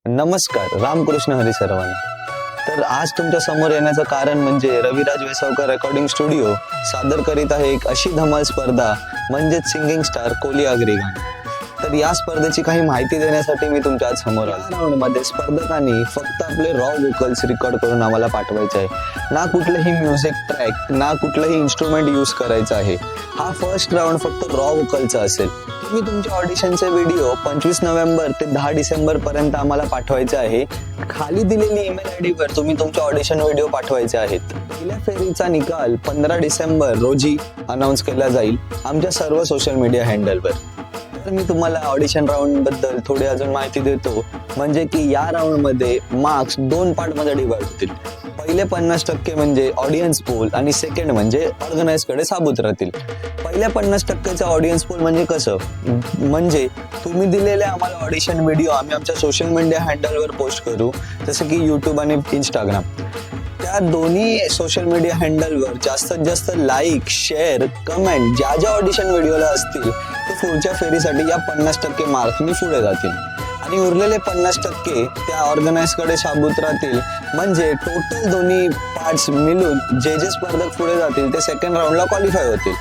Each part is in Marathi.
नमस्कार, रामकृष्ण हरी सर्वांना. तर आज तुमच्या समोर येण्याचं कारण म्हणजे रविराज वेसावकर रेकॉर्डिंग स्टुडिओ सादर करीत आहे एक अशी धमाल स्पर्धा म्हणजेच सिंगिंग स्टार कोली आगरी गाणं. तर या स्पर्धेची काही माहिती देण्यासाठी मी तुमच्या आज समोर आलो. या राऊंडमध्ये स्पर्धकांनी फक्त आपले रॉ व्होकल्स रेकॉर्ड करून आम्हाला पाठवायचे आहे. ना कुठलंही म्युझिक ट्रॅक, ना कुठलंही इन्स्ट्रुमेंट यूज करायचं आहे. हा फर्स्ट राऊंड फक्त रॉ व्होकलचा असेल. तुम्ही तुमच्या ऑडिशनचे व्हिडिओ 25 नोव्हेंबर ते 10 डिसेंबर पर्यंत आम्हाला पाठवायचे आहे. खाली दिलेली ईमेल आयडी वर तुम्ही तुमचे ऑडिशन व्हिडिओ पाठवायचे आहेत. पहिल्या फेरीचा निकाल 15 डिसेंबर रोजी अनाऊन्स केला जाईल आमच्या सर्व सोशल मीडिया हँडलवर. तर मी तुम्हाला ऑडिशन राऊंड बद्दल थोडी अजून माहिती देतो. म्हणजे की या राऊंड मध्ये मार्क्स 2 पार्ट मध्ये डिवाइड होतील. पहिले 50% म्हणजे ऑडियन्स पोल आणि सेकंड म्हणजे ऑर्गनाइज कडे साबूत राहतील. पहिल्या 50%चा ऑडियन्स पोल म्हणजे कसं, म्हणजे तुम्ही दिलेले आम्हाला ऑडिशन व्हिडिओ आम्ही आमच्या सोशल मीडिया हँडलवर पोस्ट करू, जसं की यूट्यूब आणि इंस्टाग्राम. त्या दोन्ही सोशल मीडिया हँडलवर जास्तीत जास्त लाईक, शेअर, कमेंट ज्या ज्या ऑडिशन व्हिडिओला असतील ते पुढच्या फेरीसाठी या 50% मार्क्सनी पुढे जातील आणि उरलेले 50% त्या ऑर्गनाइज कडे साबूत राहतील. म्हणजे टोटल दोन्ही पार्ट्स मिळून जे जे स्पर्धक पुढे जातील ते सेकंड राऊंडला क्वालिफाय होतील.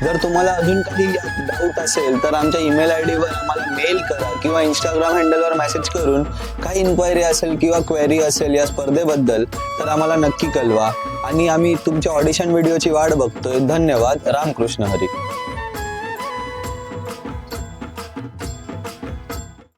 जर तुम्हाला अजून काही डाऊट असेल तर आमच्या ईमेल आयडीवर आम्हाला मेल करा किंवा इंस्टाग्राम हँडलवर मेसेज करून काही इन्क्वायरी असेल किंवा क्वेरी असेल या स्पर्धेबद्दल तर आम्हाला नक्की कळवा आणि आम्ही तुमच्या ऑडिशन व्हिडिओची वाट बघतोय. धन्यवाद. रामकृष्ण हरी.